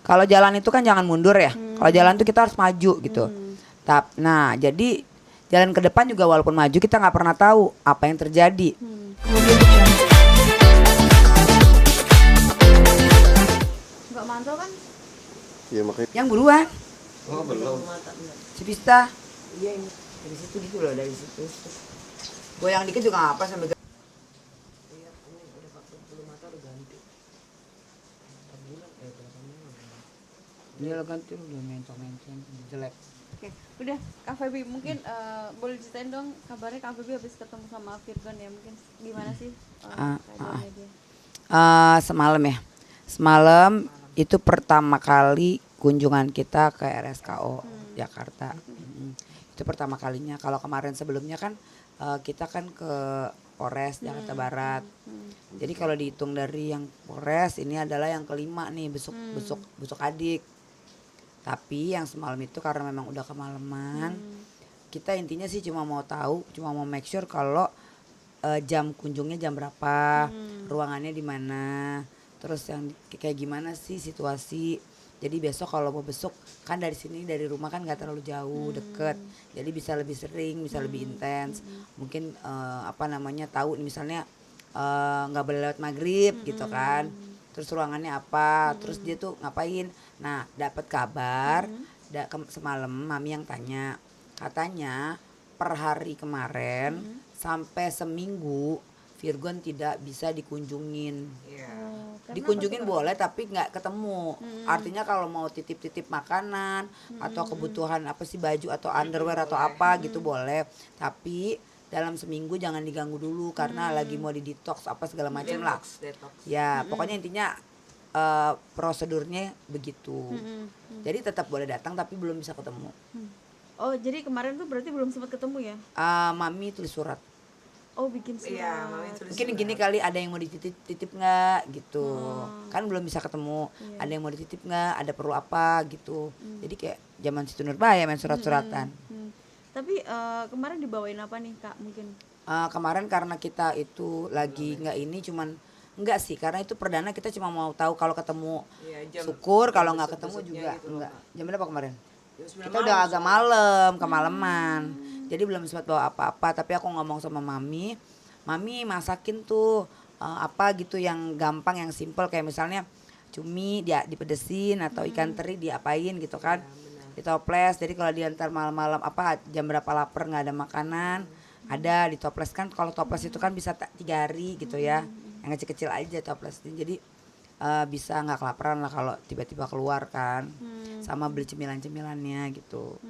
Kalau jalan itu kan jangan mundur ya. Kalau jalan tuh kita harus maju gitu. Nah, jadi jalan ke depan juga walaupun maju kita nggak pernah tahu apa yang terjadi. Nggak mantau kan? Iya makanya. Yang buruan, Oh belum. si Pista. Iya, ini dari situ gitu loh, dari situ. Goyang dikit juga nggak apa sampai. Iya, ini udah 40 mata udah ganti. 4 bulan Iya lo ganti udah mencong-mencong jelek. Oke, udah Kak Feby mungkin boleh ceritain dong kabarnya Kak Feby habis ketemu sama Virgon ya, mungkin gimana sih keadaannya dia? Semalam ya. Semalam itu pertama kali kunjungan kita ke RSKO Jakarta. Itu pertama kalinya. Kalau kemarin sebelumnya kan kita kan ke Polres Jakarta Barat. Jadi kalau dihitung dari yang Polres ini adalah yang kelima nih besok adik. Tapi yang semalam itu karena memang udah kemalaman, kita intinya sih cuma mau tahu, cuma mau make sure kalau jam kunjungnya jam berapa, ruangannya di mana, terus yang kayak gimana sih situasi. Jadi besok kalau mau besok kan dari sini dari rumah kan nggak terlalu jauh, deket, jadi bisa lebih sering, bisa lebih intens. Mungkin tahu misalnya nggak boleh lewat maghrib gitu kan. Terus ruangannya apa, terus dia tuh ngapain. Nah dapat kabar semalam mami yang tanya, katanya per hari kemarin sampai seminggu Virgon tidak bisa dikunjungin. Dikunjungin boleh tapi nggak ketemu. Artinya kalau mau titip-titip makanan atau kebutuhan apa sih, baju atau underwear atau apa gitu boleh. Tapi dalam seminggu jangan diganggu dulu karena lagi mau di detox apa segala macam lah. Ya pokoknya intinya prosedurnya begitu. Jadi tetap boleh datang tapi belum bisa ketemu. Oh jadi kemarin tuh berarti belum sempat ketemu ya? Mami tulis surat. Oh bikin surat. Iya, Mami tulis Mungkin surat. gini kali ada yang mau dititip nggak gitu. Kan belum bisa ketemu. Ada yang mau dititip nggak, ada perlu apa gitu. Jadi kayak zaman Situ Nurbaya main surat-suratan. Tapi kemarin dibawain apa nih Kak mungkin? Kemarin karena kita itu lagi nggak ini cuman enggak sih, karena itu perdana kita cuma mau tahu kalau ketemu syukur, kalau nggak ketemu juga gitu enggak. Jam berapa kemarin? Jam 9 Kita udah agak malam, kemalaman. Jadi belum sempat bawa apa-apa, tapi aku ngomong sama mami masakin tuh apa gitu yang gampang, yang simple, kayak misalnya cumi dia dipedesin atau ikan teri diapain gitu kan. Ditoples, jadi kalau di antar malam-malam apa jam berapa lapar nggak ada makanan, ada ditoples kan. Kalau toples itu kan bisa 3 hari gitu ya, yang kecil-kecil aja toplesnya. Jadi bisa nggak kelaparan lah kalau tiba-tiba keluar kan. Sama beli cemilan-cemilannya gitu.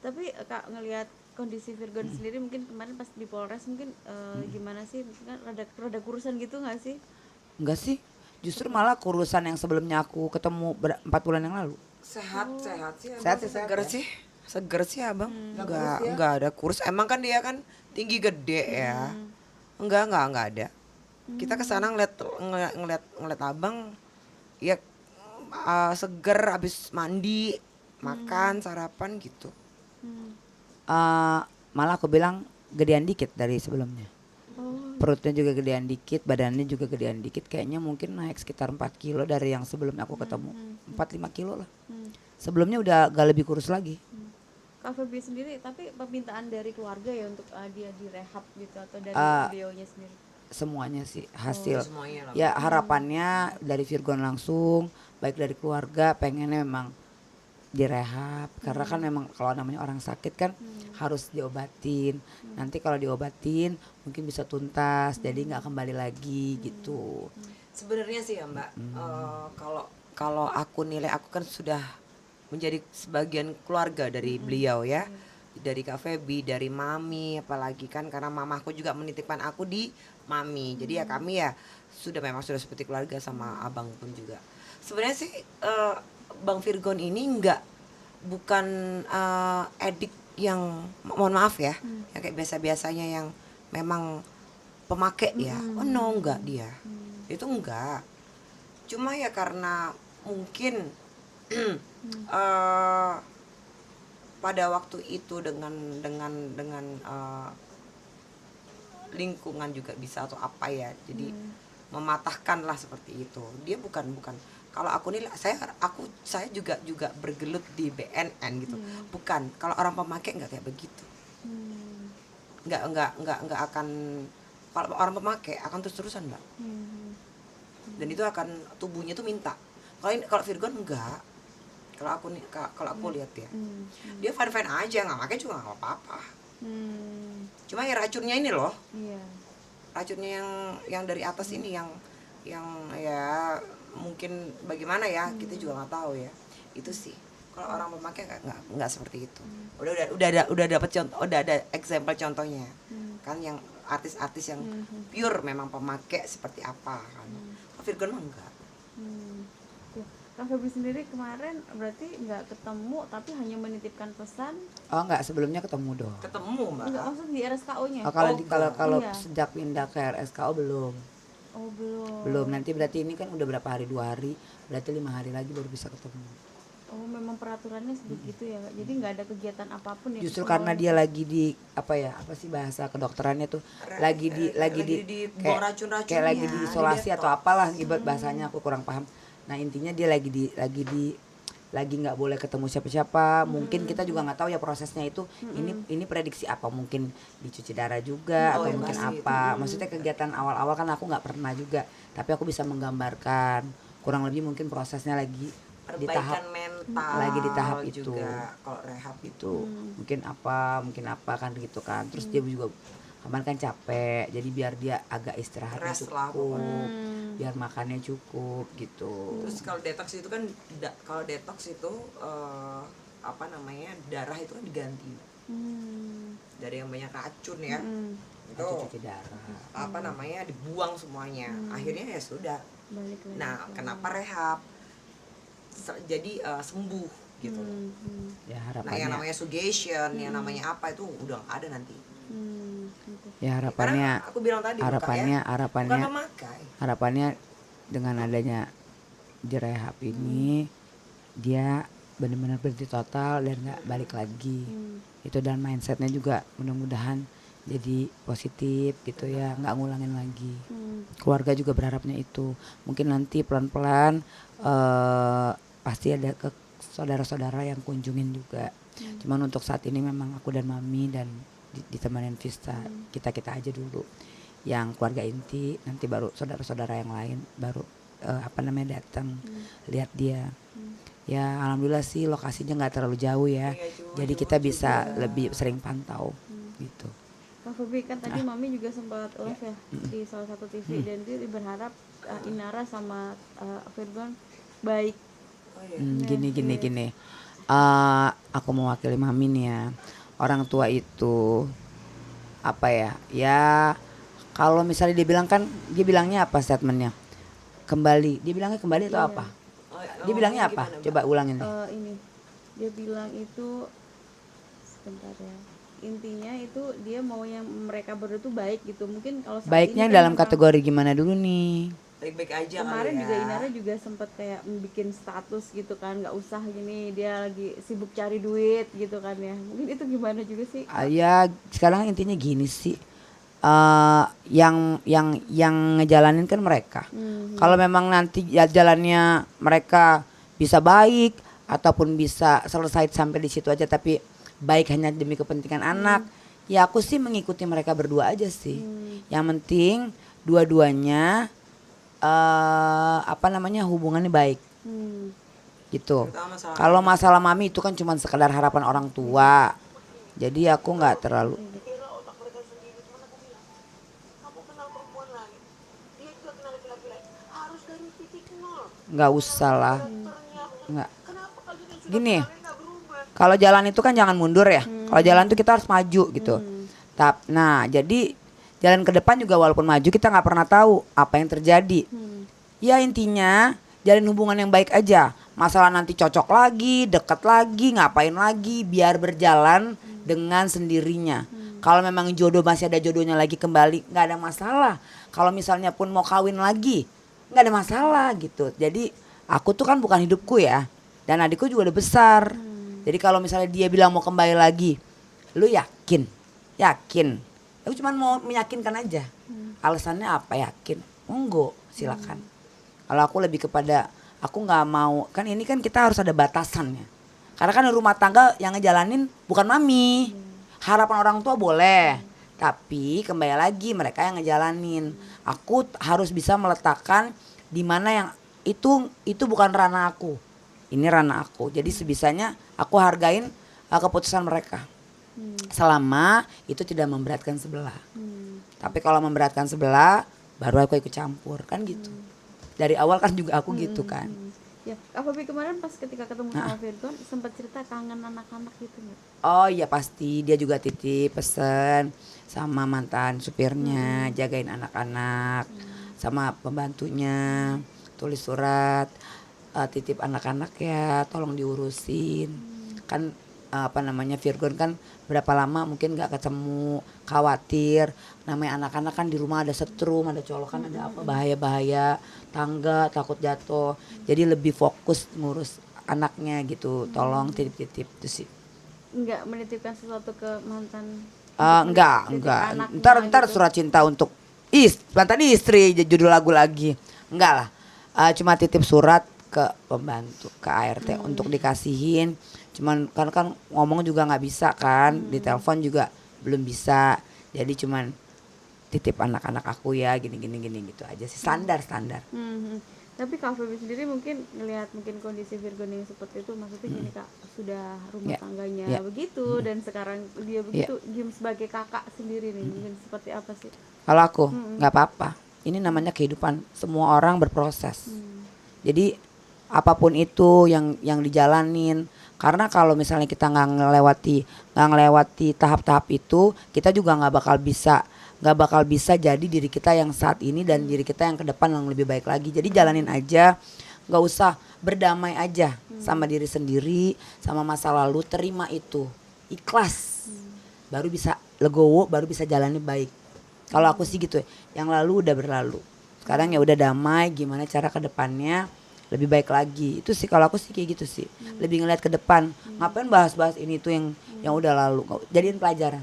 Tapi Kak ngelihat kondisi Virgon sendiri mungkin kemarin pas di Polres mungkin gimana sih? Mungkin kan rada kurusan gitu nggak sih? Enggak sih, justru malah kurusan yang sebelumnya aku ketemu 4 bulan yang lalu. sehat sih Sehat abang. sih, Seger sehat sih, seger sih abang. kurus ya? Enggak ada kurus. Emang kan dia kan tinggi gede ya. Enggak ada. Kita kesana ngeliat abang ya seger, habis mandi, makan, sarapan gitu. Malah aku bilang gedean dikit dari sebelumnya. Perutnya juga gedean dikit, badannya juga gedean dikit. Kayaknya mungkin naik sekitar 4 kilo dari yang sebelumnya aku ketemu. 4-5 kilo lah. Sebelumnya udah gak lebih kurus lagi. Kak Feby sendiri tapi permintaan dari keluarga ya untuk dia direhab gitu atau dari beliaunya sendiri? Semuanya sih hasil. Semuanya lah. Ya harapannya dari Virgon langsung, baik dari keluarga pengennya memang direhab. Karena kan memang kalau namanya orang sakit kan harus diobatin. Nanti kalau diobatin mungkin bisa tuntas, jadi nggak kembali lagi gitu. Sebenarnya sih ya Mbak, kalau aku nilai, aku kan sudah menjadi sebagian keluarga dari beliau ya, dari Kak Feby, dari Mami, apalagi kan karena mamaku juga menitipkan aku di Mami. Jadi ya kami ya memang sudah seperti keluarga, sama abang pun juga. Sebenarnya sih Bang Virgon ini bukan edik yang mohon maaf ya, yang kayak biasa-biasanya yang memang pemakai ya. Oh no, enggak dia. Itu enggak. Cuma ya karena mungkin pada waktu itu dengan lingkungan juga bisa atau apa ya, jadi mematahkan lah seperti itu. Dia bukan kalau aku nih saya juga bergelut di BNN gitu. Bukan, kalau orang pemakai nggak kayak begitu. Nggak akan, kalau orang pemakai akan terus-terusan, Mbak. Dan itu akan tubuhnya tuh minta. Kalau Virgon enggak. Kalau aku lihat ya. Dia fine-fine aja, nggak pakai juga nggak apa-apa. Cuma ya racunnya ini loh. Iya. Racunnya yang dari atas ini yang ya mungkin bagaimana ya, kita juga nggak tahu ya. Itu sih. Kalau orang memakai nggak seperti itu. Udah dapat contoh, udah ada example contohnya. Kan yang artis-artis yang pure memang pemakai seperti apa kan. Kalau Virgon mah enggak. Tuh, Kak Febri sendiri kemarin berarti nggak ketemu tapi hanya menitipkan pesan. Oh enggak, sebelumnya ketemu dong. Ketemu, Mbak. Enggak, maksud di RSKO-nya. Oh, kalau Iya. sejak pindah ke RSKO belum. Oh, belum. Belum, nanti berarti ini kan udah berapa hari, 2 hari, berarti 5 hari lagi baru bisa ketemu. Oh, memang peraturannya begitu ya, Kak. Jadi nggak ada kegiatan apapun ya. Justru karena dia lagi di apa sih bahasa kedokterannya tuh, lagi di buang racun-racunnya, kayak lagi di isolasi atau detox. apalah, ibarat bahasanya aku kurang paham. Nah intinya dia lagi nggak boleh ketemu siapa-siapa. Mungkin kita juga nggak tahu ya prosesnya itu. Ini prediksi apa, mungkin dicuci darah juga atau ya mungkin pasti apa. Maksudnya kegiatan awal-awal kan aku nggak pernah juga, tapi aku bisa menggambarkan kurang lebih mungkin prosesnya lagi di tahap Perbaikan mental lagi di tahap itu. juga kalau rehab itu mungkin apa kan gitu kan. Terus dia juga kemarin kan capek, jadi biar dia agak istirahatnya Rest lah cukup, biar makannya cukup gitu. Terus kalau detox itu kan apa namanya, darah itu kan diganti dari yang banyak racun ya. Itu Atau cuci darah. apa namanya, dibuang semuanya. Akhirnya ya sudah. balik lagi. Nah, kenapa rehab? Jadi sembuh gitu. Ya Nah, yang harapannya, namanya suggestion, yang namanya apa itu udah nggak ada nanti. Gitu. ya harapannya, Karena aku bilang tadi harapannya, bukan memakai. harapannya dengan adanya direhab ini dia benar-benar berhenti total dan nggak balik lagi. Itu, dan mindsetnya juga mudah-mudahan jadi positif gitu ya, nggak ngulangin lagi. Keluarga juga berharapnya itu. Mungkin nanti pelan-pelan pasti ada ke saudara-saudara yang kunjungin juga. Cuman untuk saat ini memang aku dan Mami dan ditemanin Vista, kita aja dulu yang keluarga inti, nanti baru saudara-saudara yang lain baru datang lihat dia. Ya alhamdulillah sih lokasinya nggak terlalu jauh ya, jadi kita bisa lebih sering pantau gitu. Kak Febri kan tadi Mami juga sempat live ya di salah satu TV dan dia berharap Inara sama Virgon baik. Gini. Aku mewakili Mami nih ya. Orang tua itu ya kalau misalnya dia bilangnya apa statementnya? Kembali. Dia bilangnya kembali atau apa? Dia bilangnya apa? Coba ulangin deh. Ini dia bilang itu sebentar ya. Intinya itu dia mau yang mereka berdua tuh baik gitu. Mungkin kalau saat Baiknya ini kan dalam memang kategori gimana dulu nih? Baik-baik aja kemarin kali ya. juga Inara juga sempat kayak bikin status gitu kan, nggak usah gini, dia lagi sibuk cari duit gitu kan ya. Mungkin itu gimana juga sih? Ya sekarang intinya gini sih. Yang ngejalanin kan mereka. Kalau memang nanti jalannya mereka bisa baik ataupun bisa selesai sampai di situ aja, tapi baik hanya demi kepentingan anak, ya aku sih mengikuti mereka berdua aja sih. Yang penting dua-duanya hubungannya baik gitu. Kalau masalah Mami itu kan cuma sekedar harapan orang tua, jadi aku nggak terlalu. Nggak usah lah, nggak. Gini, kalau jalan itu kan jangan mundur ya. Kalau jalan itu kita harus maju gitu. Nah, jadi jalan ke depan juga walaupun maju kita nggak pernah tahu apa yang terjadi. Ya intinya jalin hubungan yang baik aja. Masalah nanti cocok lagi, dekat lagi, ngapain lagi, biar berjalan dengan sendirinya. Kalau memang jodoh masih ada jodohnya lagi kembali, nggak ada masalah. Kalau misalnya pun mau kawin lagi, nggak ada masalah gitu. Jadi aku tuh kan bukan hidupku ya, dan adikku juga udah besar. Jadi kalau misalnya dia bilang mau kembali lagi, lu yakin? Aku cuma mau meyakinkan aja. Alasannya apa? Yakin? Monggo, silakan. Kalau aku lebih kepada aku nggak mau, kan ini kan kita harus ada batasannya. Karena kan rumah tangga yang ngejalanin bukan mami. Harapan orang tua boleh, tapi kembali lagi mereka yang ngejalanin. Aku harus bisa meletakkan di mana yang itu bukan ranah aku. Ini ranah aku. Jadi sebisanya aku hargain keputusan mereka. Selama itu tidak memberatkan sebelah. Tapi kalau memberatkan sebelah, baru aku ikut campur kan gitu. Dari awal kan juga aku gitu kan. Ya, Kak Fabi kemarin pas ketika ketemu sama Virgon sempat cerita kangen anak-anak gitu nggak? Oh iya pasti, dia juga titip pesen sama mantan supirnya, jagain anak-anak, sama pembantunya, tulis surat, titip anak-anak ya, tolong diurusin. Kan apa namanya, Virgon kan berapa lama mungkin nggak ketemu, khawatir. Namanya anak-anak kan di rumah ada setrum, ada colokan, ada apa, bahaya-bahaya, tangga, takut jatuh. Jadi lebih fokus ngurus anaknya gitu, tolong titip-titip itu sih. Nggak menitipkan sesuatu ke mantan? Enggak. anaknya Ntar gitu. surat cinta untuk mantan istri, judul lagu lagi. Enggak lah. Cuma titip surat ke pembantu, ke ART untuk dikasihin. Cuman kan ngomong juga nggak bisa kan, di telepon juga belum bisa. Jadi cuman titip anak-anak aku ya, gini gitu aja sih, standar. Tapi Kak Fabi sendiri mungkin ngelihat mungkin kondisi Virgon yang seperti itu, maksudnya gini Kak, sudah rumah Ya. tangganya Ya. begitu dan sekarang dia begitu, Gim sebagai kakak sendiri nih mungkin seperti apa sih? Kalau aku nggak apa-apa. Ini namanya kehidupan, semua orang berproses. Jadi apapun itu yang dijalanin. Karena kalau misalnya kita nggak ngelewati tahap-tahap itu, kita juga nggak bakal bisa jadi diri kita yang saat ini dan diri kita yang ke depan yang lebih baik lagi. Jadi jalanin aja, nggak usah, berdamai aja sama diri sendiri, sama masa lalu, terima itu, ikhlas, baru bisa legowo, baru bisa jalani baik. Kalau aku sih gitu, yang lalu udah berlalu, sekarang ya udah damai, gimana cara ke depannya lebih baik lagi. Itu sih kalau aku sih kayak gitu sih, lebih ngeliat ke depan. Ngapain bahas-bahas ini tuh yang udah lalu, jadiin pelajaran.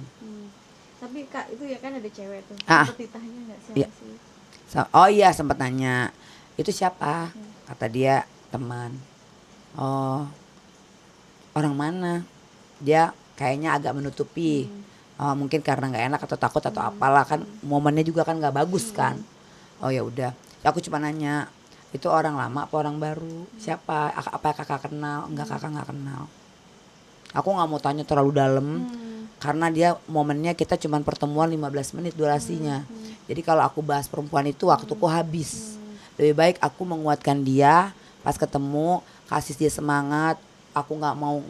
Tapi Kak itu ya kan ada cewek tuh, Ah. sempet ditanya nggak siapa Iya. sih? Oh iya sempat nanya, itu siapa? Kata dia teman. Oh, orang mana? Dia kayaknya agak menutupi. Oh, mungkin karena nggak enak atau takut atau apalah, kan momennya juga kan nggak bagus kan. Oh ya udah, aku cuma nanya, itu orang lama apa orang baru? Siapa? Apa kakak kenal? Enggak, kakak nggak kenal. Aku nggak mau tanya terlalu dalam. Karena dia momennya kita cuman pertemuan 15 menit durasinya. Jadi kalau aku bahas perempuan itu waktuku habis. Lebih baik aku menguatkan dia pas ketemu, kasih dia semangat. Aku nggak mau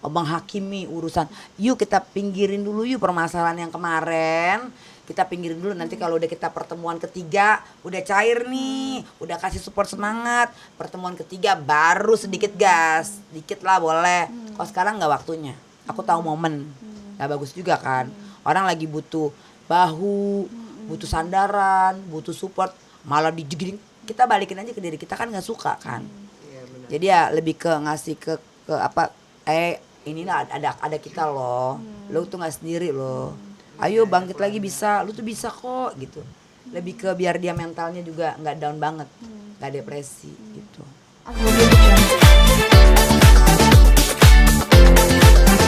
menghakimi urusan. Yuk kita pinggirin dulu yuk permasalahan yang kemarin. Kita pinggirin dulu, nanti kalau udah kita pertemuan ketiga udah cair nih, udah kasih support semangat. Pertemuan ketiga baru sedikit gas, dikit lah boleh. Kalau sekarang nggak waktunya. Aku tahu momen. Gak bagus juga kan, orang lagi butuh bahu, butuh sandaran, butuh support, malah dijeging, kita balikin aja ke diri kita, kan nggak suka kan. Jadi ya lebih ke ngasih ke apa, inilah ada kita loh, lo tuh nggak sendiri loh, ayo bangkit lagi, bisa, lu tuh bisa kok gitu. Lebih ke biar dia mentalnya juga nggak down banget, nggak depresi gitu. Aku